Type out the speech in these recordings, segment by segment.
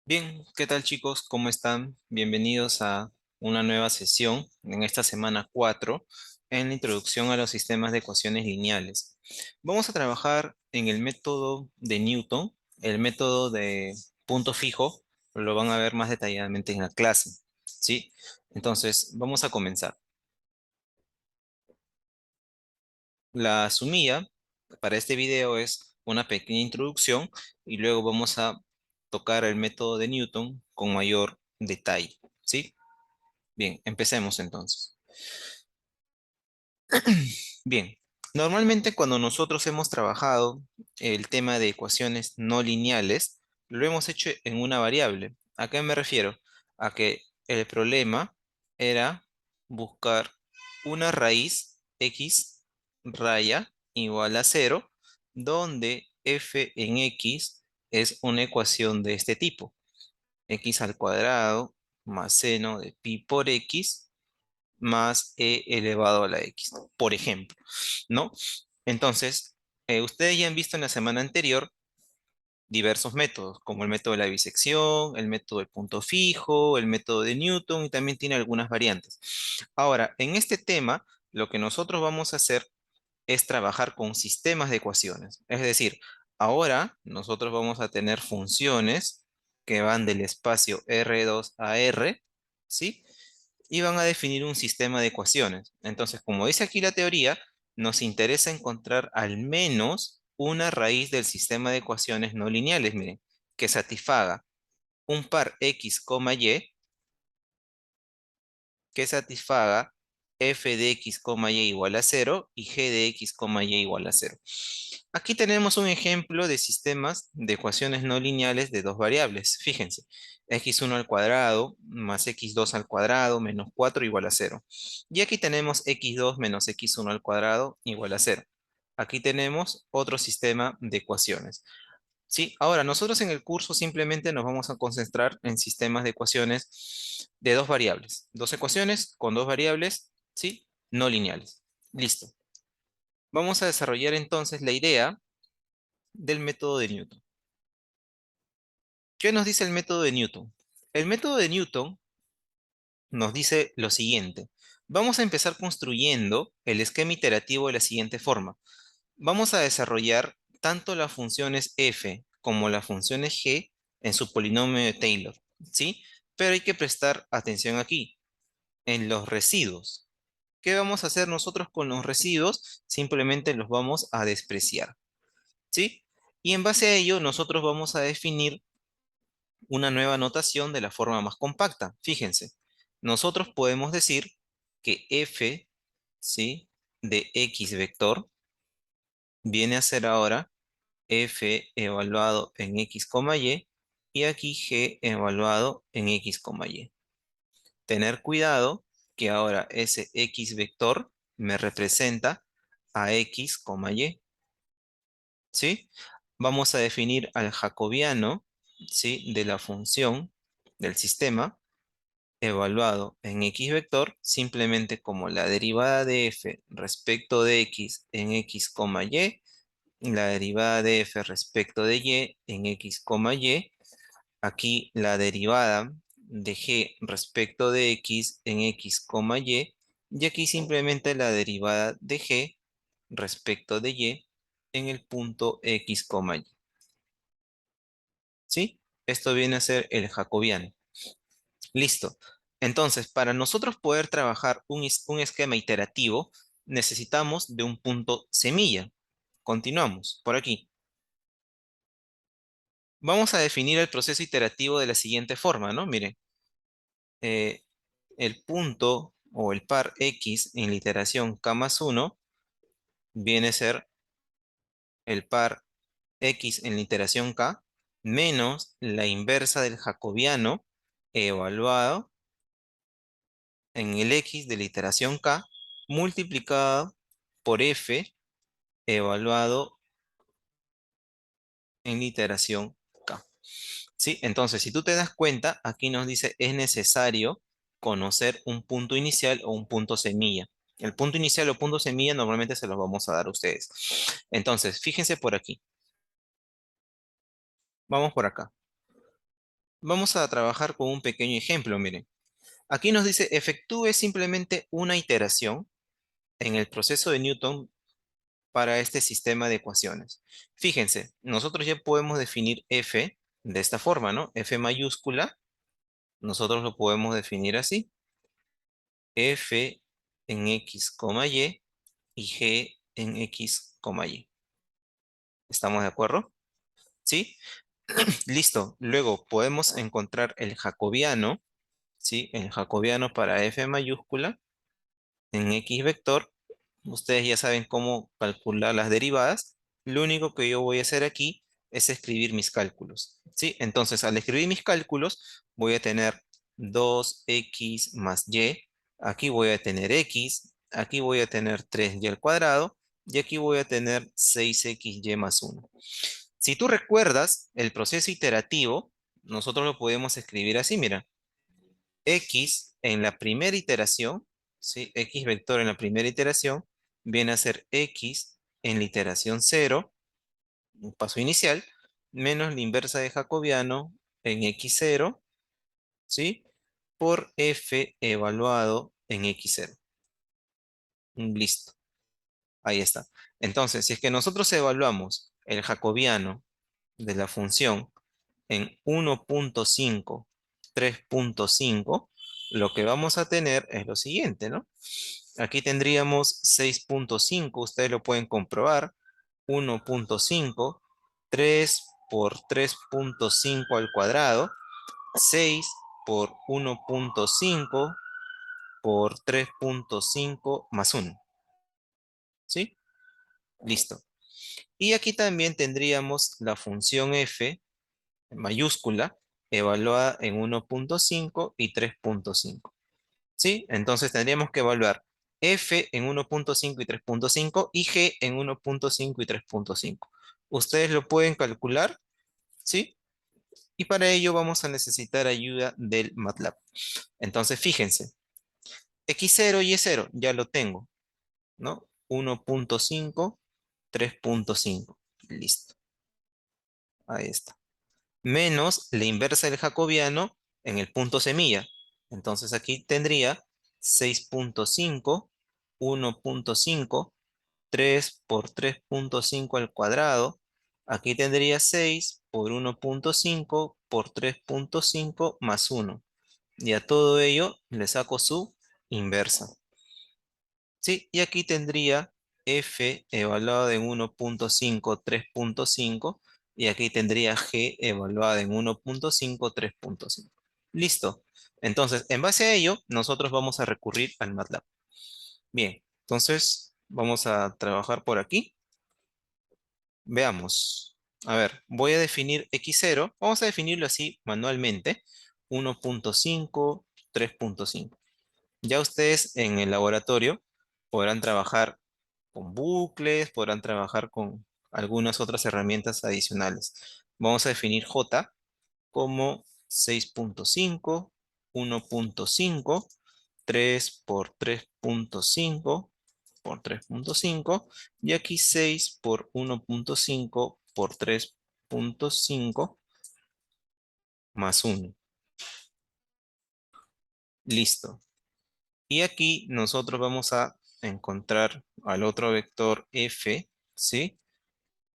Bien, ¿qué tal chicos? ¿Cómo están? Bienvenidos a una nueva sesión en esta semana 4 en la introducción a los sistemas de ecuaciones lineales. Vamos a trabajar en el método de Newton, el método de punto fijo, lo van a ver más detalladamente en la clase, ¿sí? Entonces, vamos a comenzar. La sumilla para este video es una pequeña introducción y luego vamos a tocar el método de Newton con mayor detalle, ¿sí? Bien, empecemos entonces. Bien, normalmente cuando nosotros hemos trabajado el tema de ecuaciones no lineales, lo hemos hecho en una variable. ¿A qué me refiero? A que el problema era buscar una raíz x raya igual a cero, donde f en x es una ecuación de este tipo. X al cuadrado más seno de pi por x más e elevado a la x, por ejemplo, ¿no? Entonces, ustedes ya han visto en la semana anterior diversos métodos, como el método de la bisección, el método del punto fijo, el método de Newton y también tiene algunas variantes. Ahora, en este tema, lo que nosotros vamos a hacer es trabajar con sistemas de ecuaciones. Es decir, ahora nosotros vamos a tener funciones que van del espacio R2 a R, ¿sí? Y van a definir un sistema de ecuaciones. Entonces, como dice aquí la teoría, nos interesa encontrar al menos una raíz del sistema de ecuaciones no lineales, miren, que satisfaga un par x, y, que satisfaga f de x, y igual a cero y g de x, y igual a cero. Aquí tenemos un ejemplo de sistemas de ecuaciones no lineales de dos variables. Fíjense, x1 al cuadrado más x2 al cuadrado menos 4 igual a cero. Y aquí tenemos x2 menos x1 al cuadrado igual a cero. Aquí tenemos otro sistema de ecuaciones. Sí, ahora nosotros en el curso simplemente nos vamos a concentrar en sistemas de ecuaciones de dos variables. Dos ecuaciones con dos variables, ¿sí? No lineales. Listo. Vamos a desarrollar entonces la idea del método de Newton. ¿Qué nos dice el método de Newton? El método de Newton nos dice lo siguiente. Vamos a empezar construyendo el esquema iterativo de la siguiente forma. Vamos a desarrollar tanto las funciones f como las funciones g en su polinomio de Taylor, ¿sí? Pero hay que prestar atención aquí, en los residuos. ¿Qué vamos a hacer nosotros con los residuos? Simplemente los vamos a despreciar, ¿sí? Y en base a ello, nosotros vamos a definir una nueva notación de la forma más compacta. Fíjense, nosotros podemos decir que f, ¿sí? De x vector viene a ser ahora f evaluado en x, y aquí g evaluado en x, y. Tener cuidado que ahora ese x vector me representa a x, y, ¿sí? Vamos a definir al jacobiano, ¿sí? De la función del sistema evaluado en x vector simplemente como la derivada de f respecto de x en x, y, la derivada de f respecto de y en x, y. Aquí la derivada de g respecto de x en x, y aquí simplemente la derivada de g respecto de y en el punto x, y. ¿Sí? Esto viene a ser el jacobiano. Listo. Entonces, para nosotros poder trabajar un esquema iterativo, necesitamos de un punto semilla. Continuamos por aquí. Vamos a definir el proceso iterativo de la siguiente forma, ¿no? Miren, eh, el punto o el par x en la iteración k más 1 viene a ser el par x en la iteración k menos la inversa del jacobiano evaluado en el x de la iteración k multiplicado por f evaluado en la iteración k. ¿Sí? Entonces, si tú te das cuenta, aquí nos dice es necesario conocer un punto inicial o un punto semilla. El punto inicial o punto semilla normalmente se los vamos a dar a ustedes. Entonces, fíjense por aquí. Vamos por acá. Vamos a trabajar con un pequeño ejemplo, miren. Aquí nos dice, efectúe simplemente una iteración en el proceso de Newton para este sistema de ecuaciones. Fíjense, nosotros ya podemos definir f de esta forma, ¿no? F mayúscula, nosotros lo podemos definir así. F en x, y g en x, y. ¿Estamos de acuerdo? ¿Sí? Listo. Luego podemos encontrar el jacobiano, ¿sí? El jacobiano para f mayúscula en x vector. Ustedes ya saben cómo calcular las derivadas. Lo único que yo voy a hacer aquí es escribir mis cálculos, ¿sí? Entonces, al escribir mis cálculos, voy a tener 2x más y. Aquí voy a tener x. Aquí voy a tener 3y al cuadrado. Y aquí voy a tener 6xy más 1. Si tú recuerdas el proceso iterativo, nosotros lo podemos escribir así, mira. X en la primera iteración, ¿sí? X vector en la primera iteración viene a ser X en la iteración cero, un paso inicial, menos la inversa de jacobiano en X0, ¿sí? Por F evaluado en X0. Listo, ahí está. Entonces, si es que nosotros evaluamos el jacobiano de la función en 1.5, 3.5, lo que vamos a tener es lo siguiente, ¿no? Aquí tendríamos 6.5, ustedes lo pueden comprobar, 1.5, 3 por 3.5 al cuadrado, 6 por 1.5 por 3.5 más 1, ¿sí? Listo. Y aquí también tendríamos la función f mayúscula evaluada en 1.5 y 3.5. ¿Sí? Entonces tendríamos que evaluar f en 1.5 y 3.5 y g en 1.5 y 3.5. Ustedes lo pueden calcular, ¿sí? Y para ello vamos a necesitar ayuda del MATLAB. Entonces fíjense, x0 y y0 ya lo tengo, ¿no? 1.5, 3.5. Listo. Ahí está. Menos la inversa del jacobiano en el punto semilla. Entonces aquí tendría 6.5, 1.5, 3 por 3.5 al cuadrado. Aquí tendría 6 por 1.5 por 3.5 más 1. Y a todo ello le saco su inversa. ¿Sí? Y aquí tendría f evaluado en 1.5, 3.5. Y aquí tendría g evaluada en 1.5, 3.5. Listo. Entonces, en base a ello, nosotros vamos a recurrir al MATLAB. Bien, entonces vamos a trabajar por aquí. Veamos. A ver, voy a definir x0. Vamos a definirlo así manualmente. 1.5, 3.5. Ya ustedes en el laboratorio podrán trabajar con bucles, podrán trabajar con algunas otras herramientas adicionales. Vamos a definir j como 6.5, 1.5, 3 por 3.5 por 3.5 y aquí 6 por 1.5 por 3.5 más 1. Listo. Y aquí nosotros vamos a encontrar al otro vector f, ¿sí?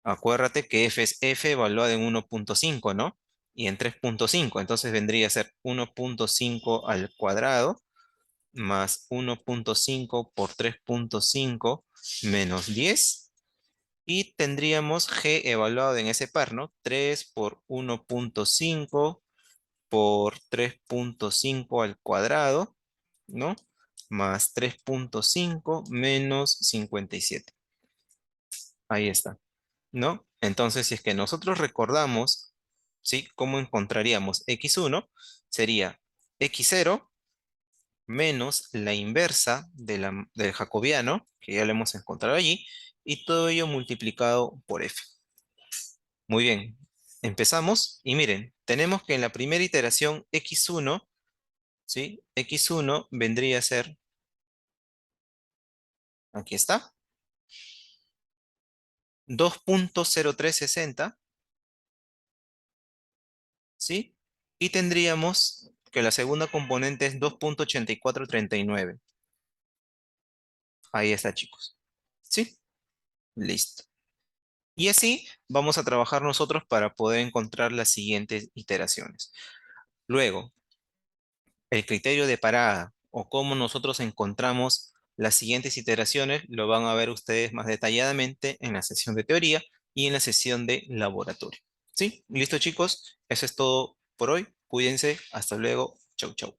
Acuérdate que f es f evaluada en 1.5, ¿no? Y en 3.5, entonces vendría a ser 1.5 al cuadrado más 1.5 por 3.5 menos 10. Y tendríamos g evaluado en ese par, ¿no? 3 por 1.5 por 3.5 al cuadrado, ¿no? Más 3.5 menos 57. Ahí está, ¿no? Entonces, si es que nosotros recordamos, ¿sí? ¿Cómo encontraríamos x1? Sería x0 menos la inversa del jacobiano, que ya lo hemos encontrado allí, y todo ello multiplicado por f. Muy bien, empezamos y miren, tenemos que en la primera iteración x1, ¿sí? X1 vendría a ser, aquí está, 2.0360, ¿sí? Y tendríamos que la segunda componente es 2.8439. Ahí está, chicos. ¿Sí? Listo. Y así vamos a trabajar nosotros para poder encontrar las siguientes iteraciones. Luego, el criterio de parada o cómo nosotros encontramos las siguientes iteraciones lo van a ver ustedes más detalladamente en la sesión de teoría y en la sesión de laboratorio. ¿Sí? ¿Listo, chicos? Eso es todo por hoy. Cuídense. Hasta luego. Chau, chau.